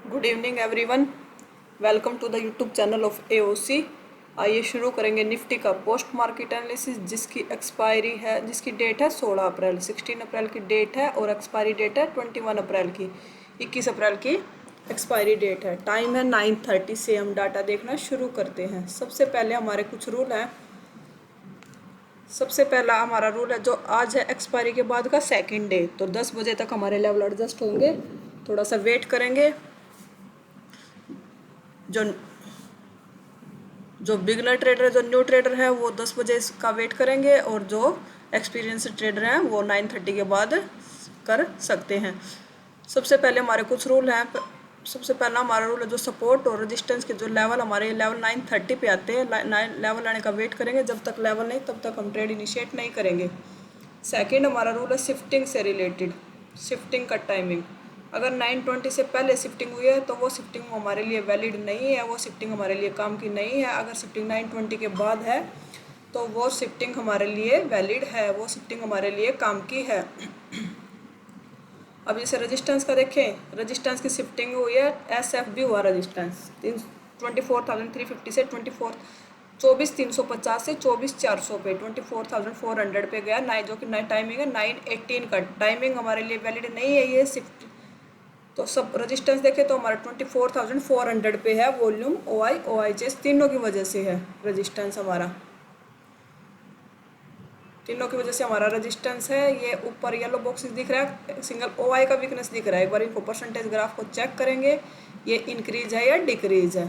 Good evening everyone. Welcome to the YouTube channel of AOC. आइए शुरू करेंगे Nifty का पोस्ट मार्केट एनालिसिस, जिसकी एक्सपायरी है, जिसकी डेट है 16 अप्रैल। 16 अप्रैल की डेट है और एक्सपायरी डेट है 21 अप्रैल की। 21 अप्रैल की एक्सपायरी डेट है। टाइम है 9:30 से। हम डाटा देखना शुरू करते हैं। सबसे पहले हमारे कुछ रूल हैं। सबसे पहला हमारा रूल है, जो आज है एक्सपायरी के बाद का सेकंड डे, तो 10 बजे तक हमारे लेवल एडजस्ट होंगे। थोड़ा सा वेट करेंगे। जो जो बिगनर ट्रेडर है, जो न्यू ट्रेडर है, वो 10 बजे का वेट करेंगे, और जो एक्सपीरियंस ट्रेडर हैं वो 9:30 के बाद कर सकते हैं। सबसे पहले हमारे कुछ रूल हैं। सबसे पहला हमारा रूल है, जो सपोर्ट और रेजिस्टेंस के जो लेवल हमारे लेवल 9:30 पे आते हैं, लेवल आने का वेट करेंगे। जब तक लेवल नहीं, तब तक हम ट्रेड इनिशिएट नहीं करेंगे। सेकेंड हमारा रूल है शिफ्टिंग से रिलेटेड, शिफ्टिंग का टाइमिंग। अगर 9:20 से पहले शिफ्टिंग हुई है तो वो शिफ्टिंग हमारे लिए वैलिड नहीं है, वो शिफ्टिंग हमारे लिए काम की नहीं है। अगर शिफ्टिंग 9:20 के बाद है तो वो शिफ्टिंग हमारे लिए वैलिड है, वो शिफ्टिंग हमारे लिए काम की है। अब जैसे रेजिस्टेंस का देखें, रेजिस्टेंस की शिफ्टिंग हुई है, SFB हुआ रेजिस्टेंस 24,350 से 24,350 से 24,400 पे, 24,400 पे गया। नाइन जो कि टाइमिंग है 9:18 का। टाइमिंग हमारे लिए वैलिड नहीं है ये शिफ्ट। तो सब रेजिस्टेंस देखें तो हमारा 24,400 पे है। वॉल्यूम OI OIHS तीनों की वजह से है रेजिस्टेंस हमारा। तीनों की वजह से हमारा रेजिस्टेंस है। ये ऊपर येलो बॉक्सेस दिख रहा है, सिंगल OI का वीकनेस दिख रहा है। एक बार इनको परसेंटेज ग्राफ को चेक करेंगे, ये इंक्रीज है या डिक्रीज है।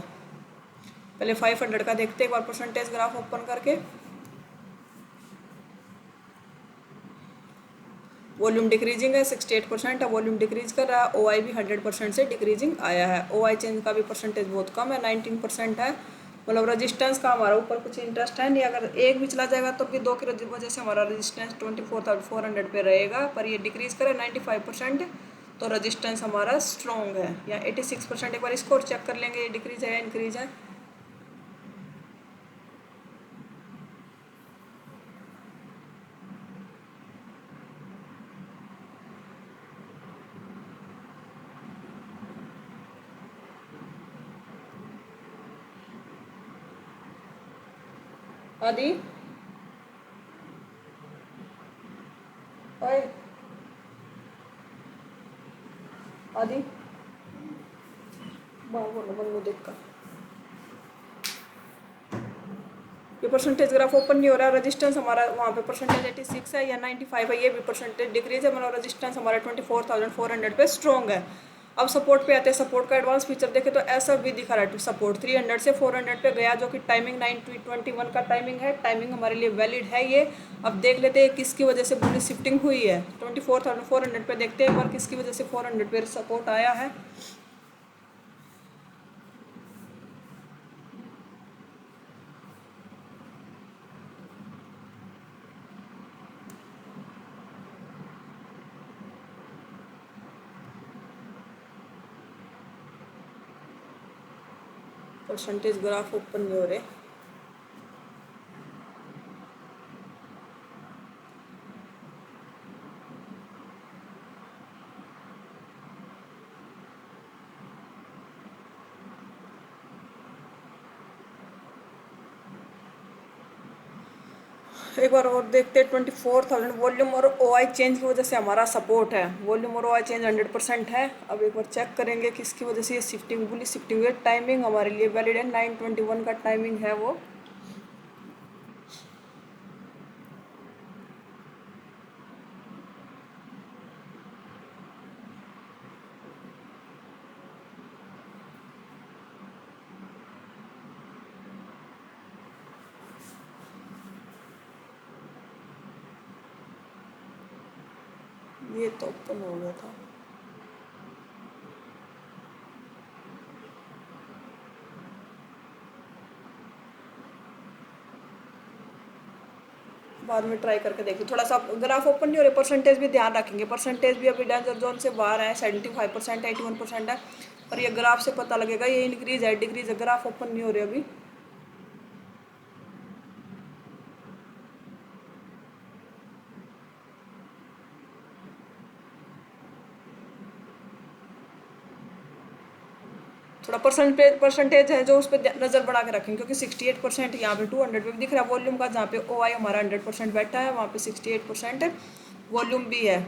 पहले 500 का देखते हैं एक बार परसेंटेज ग्राफ ओपन करके। वॉल्यूम डिक्रीजिंग है, 68% है, वॉल्यूम डिक्रीज कर रहा है। OI भी 100% से डिक्रीजिंग आया है। OI चेंज का भी परसेंटेज बहुत कम है, 19% है। मतलब रेजिस्टेंस का हमारा ऊपर कुछ इंटरेस्ट है नहीं। अगर एक भी चला जाएगा तो भी दो की वजह से हमारा रेजिस्टेंस 24,400 पे रहेगा, पर ये डिक्रीज करे 95%, तो रेजिस्टेंस हमारा स्ट्रॉन्ग है। या 86%। एक बार स्कोर चेक कर लेंगे, ये डिक्रीज है या इंक्रीज है। आदि ओए आदि बोलो बोलो देखा। ये परसेंटेज ग्राफ ओपन नहीं हो रहा है। रेजिस्टेंस हमारा वहाँ पे परसेंटेज 86 है या 95 है, ये भी परसेंटेज डिक्रीज है। मतलब रेजिस्टेंस हमारा 24,400 पे स्ट्रॉन्ग है। अब सपोर्ट पे आते हैं। सपोर्ट का एडवांस फीचर देखें तो ऐसा भी दिखा रहा है। सपोर्ट 300 से 400 पे गया, जो कि टाइमिंग 9:21 का टाइमिंग है। टाइमिंग हमारे लिए वैलिड है ये। अब देख लेते हैं किसकी वजह से पूरी शिफ्टिंग हुई है। 24,400 पे देखते हैं एक बार किसकी वजह से 400 पे सपोर्ट आया है। परसेंटेज ग्राफ ओपन नहीं हो रहे। एक बार और देखते हैं। 24,000 वॉल्यूम और OI चेंज की वजह से हमारा सपोर्ट है। वॉल्यूम और OI चेंज 100% है। अब एक बार चेक करेंगे किसकी वजह से ये शिफ्टिंग बुली शिफ्टिंग हुई है। टाइमिंग हमारे लिए वैलिड है, 9:21 का टाइमिंग है वो। ये तो ओपन हो गया था। बाद में ट्राई करके देखिए। थोड़ा सा ग्राफ ओपन नहीं हो रहे। परसेंटेज भी ध्यान रखेंगे। परसेंटेज भी अभी डेंजर जोन से बाहर है, 75% है, 81% है। और ये ग्राफ से पता लगेगा ये इंक्रीज है डिक्रीज है। ग्राफ ओपन नहीं हो रहे अभी। थोड़ा परसेंटेज है जो उस पर नज़र बना के रखेंगे, क्योंकि 68% यहाँ पे 200 पे भी दिख रहा है वॉल्यूम का, जहाँ पे OI हमारा 100% बैठा है वहाँ पे 68% वॉल्यूम भी है।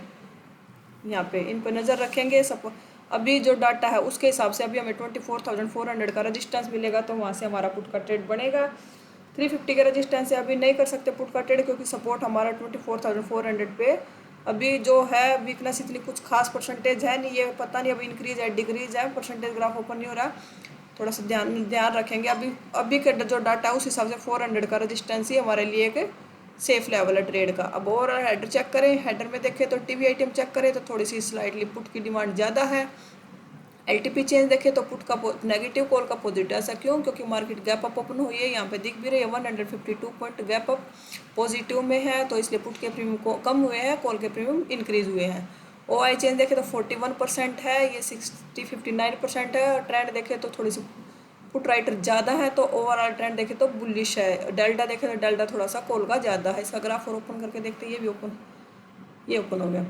यहाँ पे इन पर नज़र रखेंगे। सब अभी जो डाटा है उसके हिसाब से अभी हमें 24,400 का रजिस्टेंस मिलेगा, तो वहाँ से हमारा पुट का ट्रेड बनेगा। 350 के रजिस्टेंस से अभी नहीं कर सकते पुट का ट्रेड, क्योंकि सपोर्ट हमारा 24,400 पे अभी जो है वीकनेस इतनी कुछ खास परसेंटेज है नहीं, ये पता नहीं अभी इंक्रीज है डिक्रीज है, परसेंटेज ग्राफ ओपन नहीं हो रहा, थोड़ा सा ध्यान रखेंगे। अभी के जो डाटा है उस हिसाब से 400 का रजिस्टेंस ही हमारे लिए एक सेफ लेवल है ट्रेड का। अब और हेडर चेक करें, हेडर में देखें तो टीवी आइटम चेक करें तो थोड़ी सी स्लाइटली पुट की डिमांड ज़्यादा है। LTP चेंज देखें तो पुट का नेगेटिव, कॉल का पॉजिटिव। ऐसा क्यों? क्योंकि मार्केट गैप अप ओपन हुई है, यहाँ पे दिख भी रही है 152 पॉइंट गैप अप पॉजिटिव में है, तो इसलिए पुट के प्रीमियम को कम हुए हैं, कॉल के प्रीमियम इंक्रीज हुए हैं। OI चेंज देखें तो 41% है, ये 59% है। और ट्रेंड देखें तो थोड़ी सी पुट राइटर ज़्यादा है, तो ओवरऑल ट्रेंड देखें तो बुलिश है। डेल्टा देखें तो डेल्टा थोड़ा सा कॉल का ज़्यादा है। इसका ग्राफ और ओपन करके देखते हैं, ये ओपन हो गया।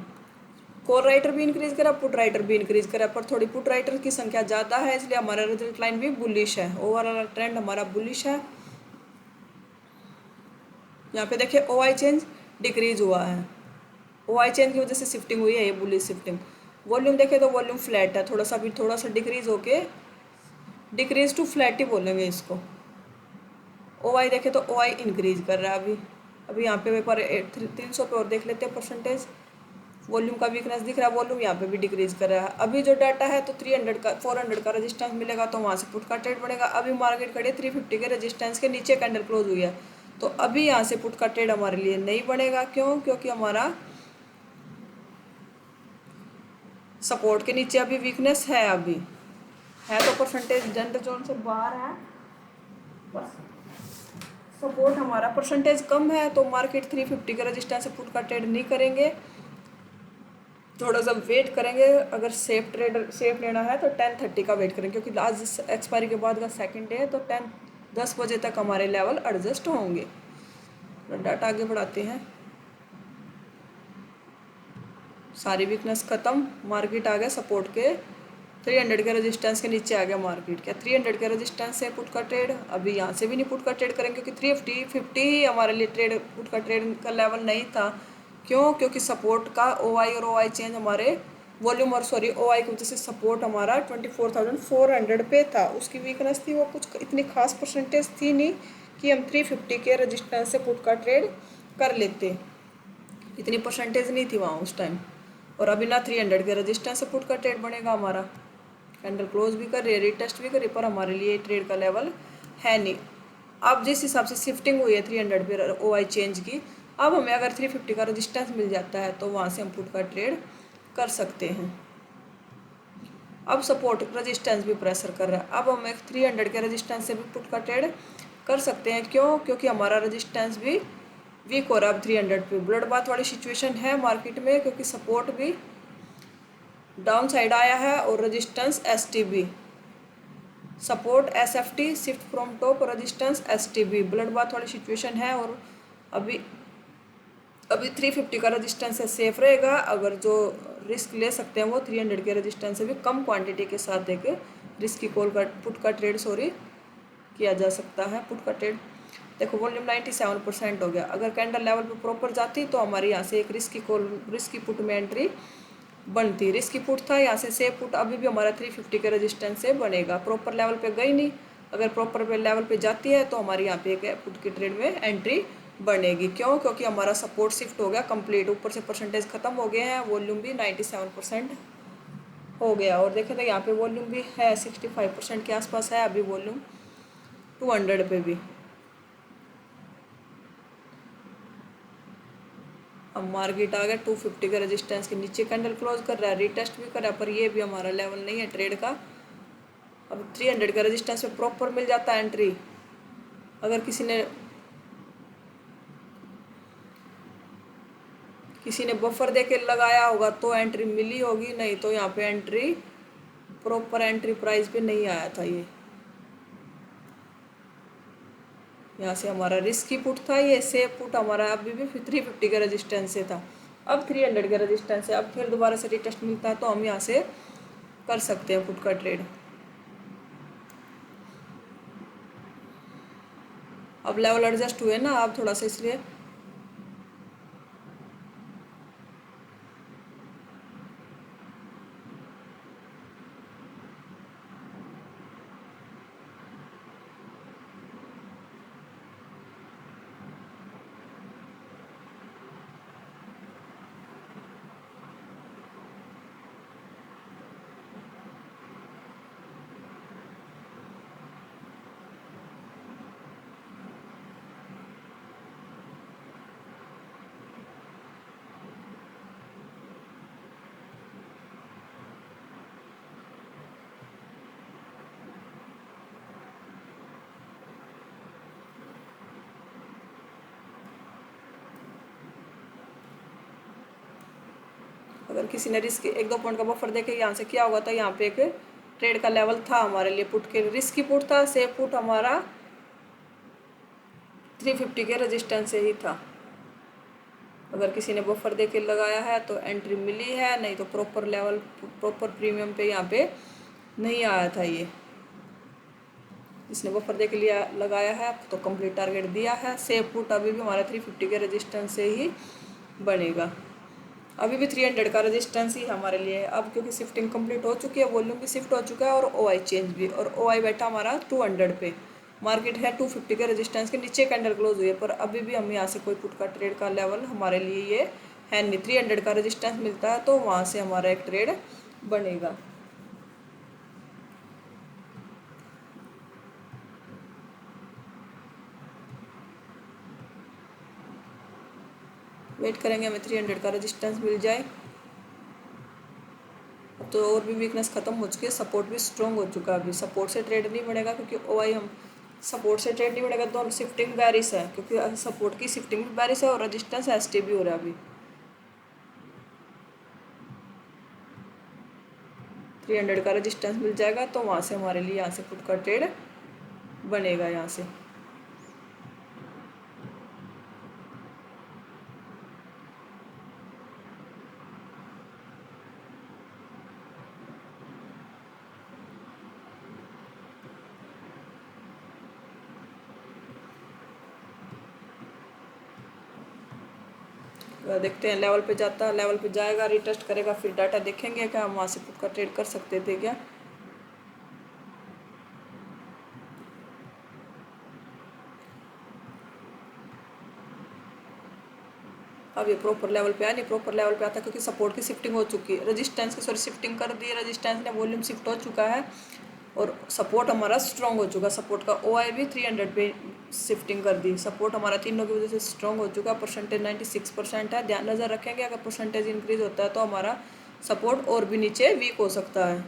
कॉल राइटर भी इंक्रीज करा, पुट राइटर भी इंक्रीज करा, पर थोड़ी पुट राइटर की संख्या ज़्यादा है, इसलिए हमारा रिजल्ट लाइन भी बुलिश है। ओवरऑल ट्रेंड हमारा बुलिश है। यहाँ पे देखिए OI चेंज डिक्रीज हुआ है, OI चेंज की वजह से शिफ्टिंग हुई है, ये बुलिश शिफ्टिंग। वॉल्यूम देखे तो वॉल्यूम फ्लैट है, थोड़ा सा डिक्रीज होके डिक्रीज टू फ्लैट ही बोलेंगे इसको। OI देखे तो OI इंक्रीज कर रहा है अभी यहाँ पे एक बार 300 पे और देख लेते हैं परसेंटेज। वॉल्यूम का वीकनेस दिख रहा है, वॉल्यूम यहाँ पे भी डिक्रीज कर रहा है। अभी जो डाटा है तो 400 का रजिस्टेंस मिलेगा, तो वहाँ से पुट का ट्रेड बनेगा। अभी मार्केट खड़े 350 के रजिस्टेंस के नीचे कैंडल क्लोज हुई है, तो अभी यहाँ से पुट का ट्रेड हमारे लिए नहीं बनेगा। क्यों? क्योंकि हमारा सपोर्ट के नीचे अभी वीकनेस है, अभी है तो परसेंटेज जनरल जोन से बाहर है, सपोर्ट हमारा परसेंटेज कम है, तो मार्केट 350 के रजिस्टेंस से पुट का ट्रेड नहीं करेंगे, थोड़ा सा वेट करेंगे। अगर सेफ लेना है तो 10:30 का वेट करेंगे, क्योंकि आज एक्सपायरी के बाद का सेकंड डे है, तो 10 बजे तक हमारे लेवल एडजस्ट होंगे। डाटा आगे बढ़ाते हैं। सारी वीकनेस खत्म, मार्केट आ गया सपोर्ट के 300 के रेजिस्टेंस के नीचे आ गया मार्केट। क्या 300 के रेजिस्टेंस से पुट का ट्रेड? अभी यहाँ से भी नहीं पुट का ट्रेड करेंगे, क्योंकि 350 ही हमारे लिए पुट का ट्रेड का लेवल नहीं था। क्यों? क्योंकि सपोर्ट का OI और OI चेंज हमारे वॉल्यूम और OI की वजह से सपोर्ट हमारा 24,400 पे था, उसकी वीकनेस थी, वो कुछ इतनी खास परसेंटेज थी नहीं कि हम 350 के रेजिस्टेंस से पुट का ट्रेड कर लेते, इतनी परसेंटेज नहीं थी वहाँ उस टाइम। और अभी ना 300 के रेजिस्टेंस से पुट का ट्रेड बनेगा हमारा। कैंडल क्लोज भी कर रही है, रीटेस्ट भी कर रही है, पर हमारे लिए ट्रेड का लेवल है नहीं। अब जिस हिसाब से शिफ्टिंग हुई है 300 पे OI चेंज की, अब हमें अगर 350 का रेजिस्टेंस मिल जाता है तो वहाँ से हम पुट का ट्रेड कर सकते हैं। अब सपोर्ट रेजिस्टेंस भी प्रेशर कर रहा है, अब हम 300 के रेजिस्टेंस से भी पुट का ट्रेड कर सकते हैं। क्यों? क्योंकि हमारा रेजिस्टेंस भी वीक हो रहा है अब 300 पे। ब्लड बाथ वाली सिचुएशन है मार्केट में, क्योंकि सपोर्ट भी डाउन साइड आया है और resistance STB, support SFT shift from top, resistance STB, blood bath वाली सिचुएशन है। और अभी 350 का रेजिस्टेंस से सेफ रहेगा। अगर जो रिस्क ले सकते हैं वो 300 के रेजिस्टेंस से भी कम क्वांटिटी के साथ देके रिस्क की पुट का ट्रेड किया जा सकता है। पुट का ट्रेड देखो वॉल्यूम 97% हो गया। अगर कैंडल लेवल पे प्रॉपर जाती तो हमारी यहाँ से एक रिस्की पुट में एंट्री बनती। रिस्की पुट था, यहाँ से सेफ पुट अभी भी हमारा 350 के रेजिस्टेंस से बनेगा। प्रॉपर लेवल पे गई नहीं, अगर प्रॉपर लेवल पे जाती है तो हमारी यहाँ पे एक पुट की ट्रेड में एंट्री बनेगी। क्यों? क्योंकि हमारा सपोर्ट शिफ्ट हो गया कंप्लीट, ऊपर से परसेंटेज खत्म हो गए हैं, वॉल्यूम भी 97% हो गया। और देखें तो यहाँ पे वॉल्यूम भी है 65% के आसपास है अभी वॉल्यूम 200 पे भी। अब मार्केट आ गया 250 के रेजिस्टेंस के नीचे कैंडल क्लोज कर रहा है, रीटेस्ट भी कर रहा है, पर ये भी हमारा लेवल नहीं है ट्रेड का। अब 300 का रेजिस्टेंस पे प्रॉपर मिल जाता है एंट्री। अगर किसी ने बफर देके लगाया होगा तो एंट्री मिली होगी, नहीं तो यहाँ पे एंट्री प्रॉपर एंट्री प्राइस पे नहीं आया था। ये यहाँ से हमारा रिस्की पुट था, ये सेफ पुट हमारा अभी भी 350 के रेजिस्टेंस से था, अब 300 के रेजिस्टेंस से। अब फिर दोबारा से रिटेस्ट मिलता है तो हम यहाँ से कर सकते हैं पुट का ट्रेड। अब लेवल एडजस्ट हुए ना अब थोड़ा सा, इसलिए अगर किसी ने रिस्क 1-2 पॉइंट का बफर देखे यहाँ से क्या हुआ था, यहाँ पे एक ट्रेड का लेवल था हमारे लिए पुट के, रिस्की पुट था, सेफ पुट हमारा 350 के रेजिस्टेंस से ही था। अगर किसी ने बफर दे के लगाया है तो एंट्री मिली है, नहीं तो प्रॉपर लेवल प्रॉपर प्रीमियम पे यहाँ पे नहीं आया था। ये जिसने बफर दे के लिया लगाया है तो कंप्लीट टारगेट दिया है। सेफ पुट अभी भी हमारा 350 के रेजिस्टेंस से ही बनेगा, अभी भी 300 का रेजिस्टेंस ही हमारे लिए। अब क्योंकि शिफ्टिंग कंप्लीट हो चुकी है, वॉल्यूम भी शिफ्ट हो चुका है और ओआई चेंज भी, और ओआई बैठा हमारा 200 पे। मार्केट है 250 के रेजिस्टेंस के नीचे कैंडल क्लोज हुई है, पर अभी भी हम यहाँ से कोई पुट का ट्रेड का लेवल हमारे लिए ये है नहीं। 300 का रेजिस्टेंस मिलता है तो वहाँ से हमारा एक ट्रेड बनेगा। वेट करेंगे हमें 300 का रेजिस्टेंस मिल जाए। अब तो और भी वीकनेस खत्म हो चुकी है, सपोर्ट भी स्ट्रॉन्ग हो चुका है। अभी सपोर्ट से ट्रेड नहीं बढ़ेगा क्योंकि ओआई हम सपोर्ट से ट्रेड नहीं बढ़ेगा, तो शिफ्टिंग बैरिश है क्योंकि सपोर्ट की शिफ्टिंग भी बैरिश है और रेजिस्टेंस एसटी भी हो रहा है। अभी 300 का रेजिस्टेंस मिल जाएगा तो वहाँ से हमारे लिए यहाँ से पुट का ट्रेड बनेगा। यहाँ से देखते हैं लेवल पे जाता है, लेवल पे जाएगा, रिटेस्ट करेगा, फिर डाटा देखेंगे क्या हम वहाँ से पुट का ट्रेड कर सकते थे क्या। अब ये प्रॉपर लेवल पे आया नहीं, प्रॉपर लेवल पे आता क्योंकि सपोर्ट की शिफ्टिंग हो चुकी है, रेजिस्टेंस की सॉरी शिफ्टिंग कर दी है, रेजिस्टेंस ने वॉल्यूम शिफ्ट हो चुका है और सपोर्ट हमारा स्ट्रॉन्ग हो चुका। सपोर्ट का ओआई भी 300 पे शिफ्टिंग कर दी। सपोर्ट हमारा तीनों की वजह से स्ट्रॉन्ग हो चुका। परसेंटेज 96% है। ध्यान नज़र रखेंगे, अगर परसेंटेज इंक्रीज होता है तो हमारा सपोर्ट और भी नीचे वीक हो सकता है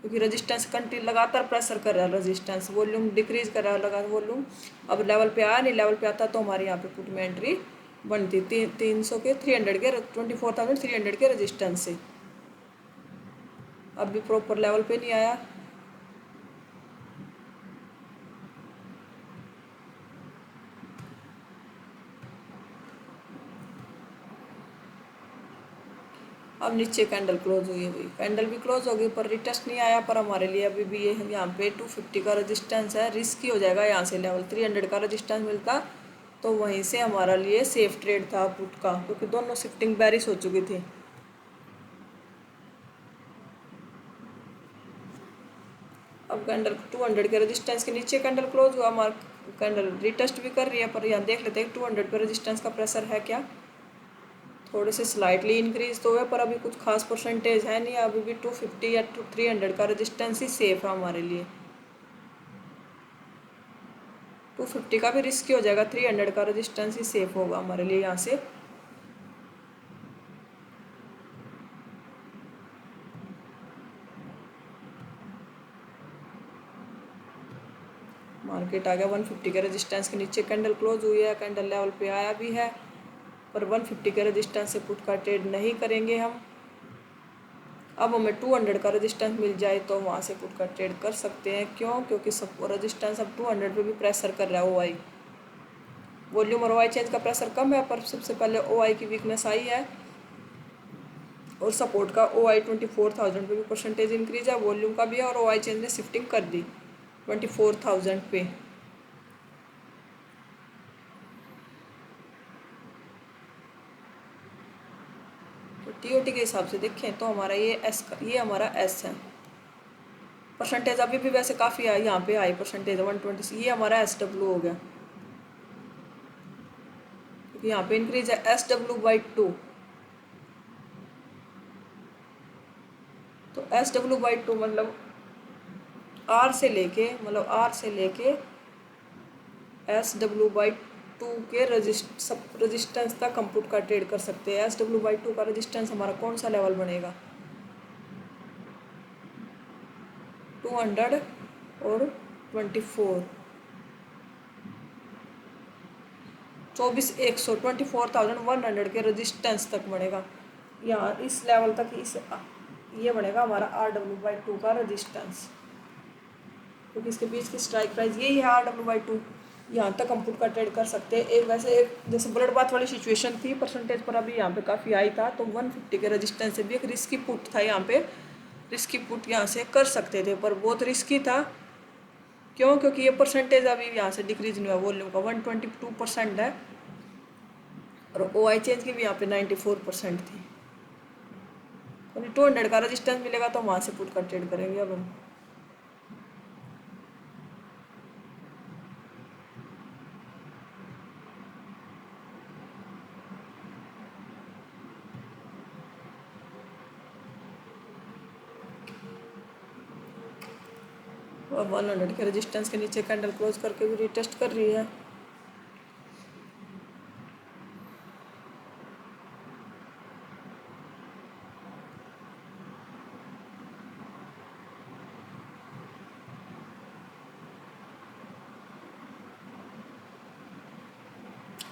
क्योंकि रेजिस्टेंस कंटिन्यू लगातार प्रेशर कर रहा है, रेजिस्टेंस वॉल्यूम डिक्रीज कर रहा है लगा वॉल्यूम। अब लेवल पे आया नहीं, लेवल पे आता तो हमारे यहाँ पे पुट में एंट्री बनती 300 के 300 के 24,300 के रेजिस्टेंस से। अब भी प्रॉपर लेवल पे नहीं आया। अब नीचे कैंडल क्लोज हुई है भाई, कैंडल भी क्लोज हो गई पर रिटेस्ट नहीं आया, पर हमारे लिए अभी भी ये यहाँ पे 250 का रेजिस्टेंस है, रिस्की हो जाएगा। यहाँ से लेवल 300 का रेजिस्टेंस मिलता तो वहीं से हमारा लिए सेफ ट्रेड था पुट का, क्योंकि दोनों शिफ्टिंग बैरिश हो चुकी थी। अब कैंडल 200 के रेजिस्टेंस के नीचे कैंडल क्लोज हुआ, हमारा कैंडल रिटेस्ट भी कर रही है, पर यहाँ देख लेते हैं 200 पे रेजिस्टेंस का प्रेशर है क्या। थोड़े से स्लाइटली इंक्रीज तो है पर अभी कुछ खास परसेंटेज है नहीं, अभी भी 250 या 300 का रेजिस्टेंस ही सेफ है हमारे लिए। 250 का भी रिस्की हो जाएगा, 300 का रेजिस्टेंस ही सेफ होगा हमारे लिए। यहाँ से मार्केट आ गया 150 के रेजिस्टेंस के नीचे कैंडल क्लोज हुई है, कैंडल लेवल पे आया भी है, पर 150 के रेजिस्टेंस से पुट का ट्रेड नहीं करेंगे हम। अब हमें 200 का रेजिस्टेंस मिल जाए तो वहाँ से पुट का ट्रेड कर सकते हैं। क्यों? क्योंकि सब रेजिस्टेंस अब 200 पे भी प्रेशर कर रहा है ओआई। वॉल्यूम और ओआई चेंज का प्रेशर कम है, पर सबसे पहले ओआई की वीकनेस आई है और सपोर्ट का ओआई 24,000 पे भी परसेंटेज इंक्रीज है, वॉल्यूम का भी है और ओआई चेंज ने शिफ्टिंग कर दी 24,000 पे। टीओटी के हिसाब से देखें तो हमारा ये हमारा एस है। परसेंटेज अभी भी वैसे काफ़ी है, यहाँ पे हाई परसेंटेज 120, ये हमारा SW हो गया क्योंकि यहाँ पे इंक्रीज है SW/2। तो SW/2 मतलब R से लेके SW/2 के रजिस्टेंस तक कंप्यूट का ट्रेड कर सकते हैं। SW/2 का रजिस्टेंस हमारा कौन सा लेवल बनेगा, 200 और 24, 24,100 के रजिस्टेंस तक बनेगा। यहाँ इस लेवल तक ये बनेगा हमारा RW/2 का रजिस्टेंस, क्योंकि इसके बीच की स्ट्राइक प्राइस यही है RW/2। यहाँ तक कंप्यूट का ट्रेड कर सकते हैं। एक जैसे ब्लड बाथ वाली सिचुएशन थी, परसेंटेज पर अभी यहाँ पे काफ़ी हाई था, तो 150 के रजिस्टेंस से भी एक रिस्की पुट था, यहाँ पे रिस्की पुट यहाँ से कर सकते थे, पर बहुत रिस्की था। क्यों? क्योंकि ये परसेंटेज अभी यहाँ से डिक्रीज नहीं हुआ, वॉल्यूम का 122% है, और OI चेंज की भी यहाँ पे 94% थी। 200 का रजिस्टेंस मिलेगा तो वहाँ से पुट का ट्रेड करेंगे अब हम। अब 100 के रेजिस्टेंस के नीचे कैंडल क्लोज करके भी रिटेस्ट कर रही है।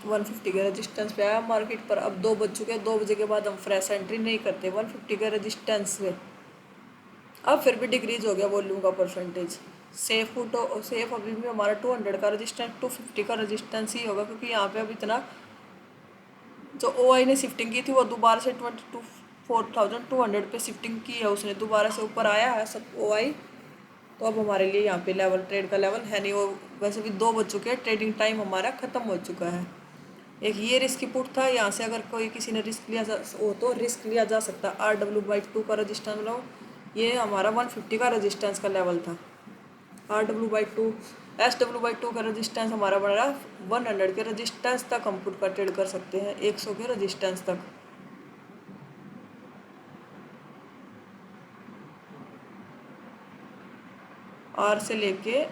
वन 150 के रेजिस्टेंस पे आया मार्केट पर। अब 2 बज चुके हैं, 2 बजे के बाद हम फ्रेश एंट्री नहीं करते 150 के रेजिस्टेंस पे। अब फिर भी डिक्रीज हो गया वॉल्यूम का परसेंटेज। सेफ अभी भी हमारा 200 का रजिस्टेंस, 250 का रजिस्टेंस ही होगा, क्योंकि यहाँ पे अब इतना जो OI ने शिफ्टिंग की थी वो दोबारा से 24,200 पे शिफ्टिंग की है, उसने दोबारा से ऊपर आया है सब OI। तो अब हमारे लिए यहाँ पे लेवल ट्रेड का लेवल है नहीं। वो वैसे भी 2 बज चुके हैं, ट्रेडिंग टाइम हमारा ख़त्म हो चुका है। एक ये रिस्क पुट था, यहाँ से अगर कोई किसी ने रिस्क लिया हो तो रिस्क लिया जा सकता। RW/2 का रजिस्टेंस मतलब ये हमारा 150 का रजिस्टेंस का लेवल था। RW/2 SW/2 का रजिस्टेंस हमारा बन रहा 100 के रजिस्टेंस तक हम पुट का ट्रेड कर सकते हैं, 100 के रजिस्टेंस तक। R से लेके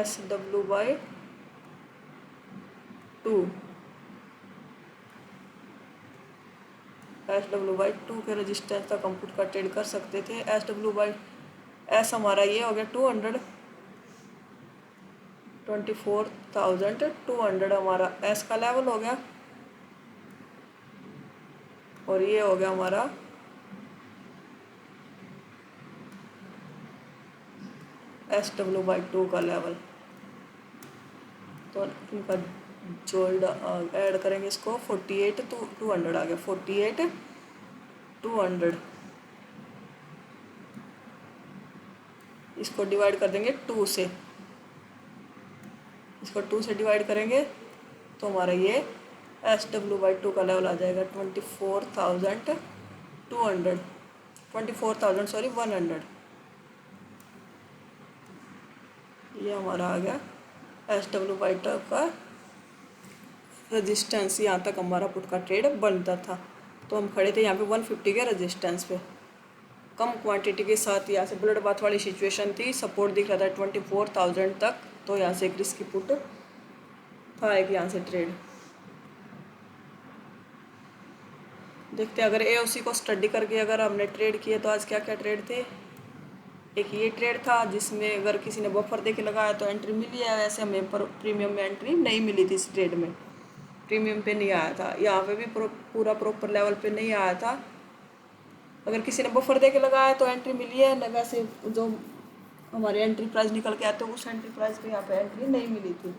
SW/2 के रजिस्टेंस तक हम पुट का ट्रेड कर सकते थे। S हमारा ये हो गया 200, 24,200 हमारा S का लेवल हो गया, और ये हो गया हमारा SW/2 का लेवल। तो इनका जो ऐड करेंगे इसको 48,200 आ गया, 48,200। इसको डिवाइड कर देंगे 2 से, इसको 2 से डिवाइड करेंगे तो हमारा ये SW/2 का लेवल आ जाएगा 24,200, 100। ये हमारा आ गया SW/2 का रजिस्टेंस। यहाँ तक हमारा पुट का ट्रेड बनता था, तो हम खड़े थे यहाँ पे 150 के रजिस्टेंस पे, कम क्वांटिटी के साथ। यहाँ से ब्लड बाथ वाली सिचुएशन थी, सपोर्ट दिख रहा था 24,000 तक, तो यहाँ से एक रिस्की पुट था एक यहाँ से ट्रेड। देखते हैं अगर AOC को स्टडी करके अगर हमने ट्रेड किए तो आज क्या क्या ट्रेड थे। एक ये ट्रेड था जिसमें अगर किसी ने बफर दे के लगाया तो एंट्री मिली है, वैसे हमें प्रीमियम में एंट्री नहीं मिली थी। इस ट्रेड में प्रीमियम पे नहीं आया था, यहाँ पे भी पूरा प्रॉपर लेवल पे नहीं आया था। अगर किसी ने बफर दे के लगाया तो एंट्री मिली है, न वैसे जो हमारे एंट्री प्राइस निकल के आते उस एंट्री प्राइस पे यहाँ पे एंट्री नहीं मिली थी।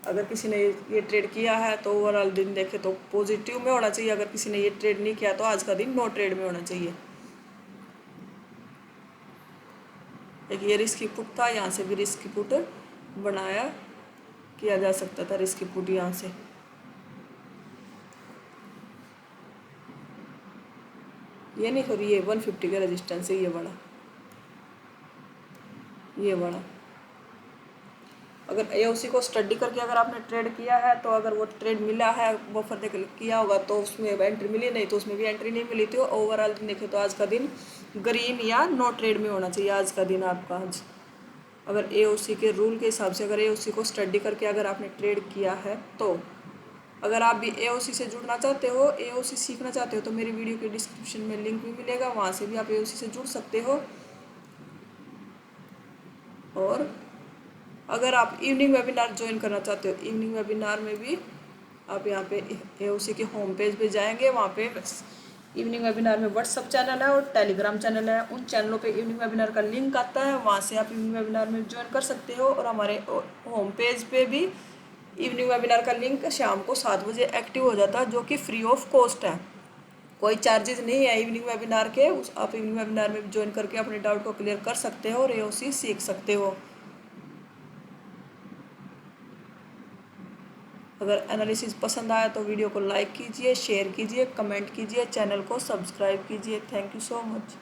अगर किसी ने ये ट्रेड किया है तो ओवरऑल दिन देखे तो पॉजिटिव में होना चाहिए। अगर किसी ने ये ट्रेड नहीं किया तो आज का दिन नो ट्रेड में होना चाहिए। एक ये रिस्की पुट था, यहाँ से भी रिस्की पुट किया जा सकता था रिस्की पुट यहाँ से। ये नहीं, सॉरी, ये 150 का रेजिस्टेंस है, ये बड़ा। अगर एओसी को स्टडी करके अगर आपने ट्रेड किया है तो अगर वो ट्रेड मिला है, बफर देख किया होगा तो उसमें एंट्री मिली, नहीं तो उसमें भी एंट्री नहीं मिली थी। ओवरऑल देखे तो आज का दिन ग्रीन या नो ट्रेड में होना चाहिए आज का दिन आपका। आज अगर एओसी के रूल के हिसाब से अगर एओसी को स्टडी करके अगर आपने ट्रेड किया है तो अगर आप भी एओसी से जुड़ना चाहते हो, एओसी सीखना चाहते हो, तो मेरी वीडियो के डिस्क्रिप्शन में लिंक भी मिलेगा, वहाँ से भी आप एओसी से जुड़ सकते हो। और अगर आप इवनिंग वेबिनार ज्वाइन करना चाहते हो, इवनिंग वेबिनार में भी आप यहाँ पे एओसी के होम पेज पे जाएंगे, वहाँ पे इवनिंग वेबिनार में व्हाट्सअप चैनल है और टेलीग्राम चैनल है, उन चैनलों पे इवनिंग वेबिनार का लिंक आता है, वहाँ से आप इवनिंग वेबिनार में ज्वाइन कर सकते हो। और हमारे होम पेज पे भी इवनिंग वेबिनार का लिंक शाम को 7 बजे एक्टिव हो जाता है, जो कि फ्री ऑफ कॉस्ट है, कोई चार्जेस नहीं है इवनिंग वेबिनार के। आप इवनिंग वेबिनार में ज्वाइन करके अपने डाउट को क्लियर कर सकते हो और एओसी सीख सकते हो। अगर एनालिसिस पसंद आया तो वीडियो को लाइक कीजिए, शेयर कीजिए, कमेंट कीजिए, चैनल को सब्सक्राइब कीजिए। Thank you so much.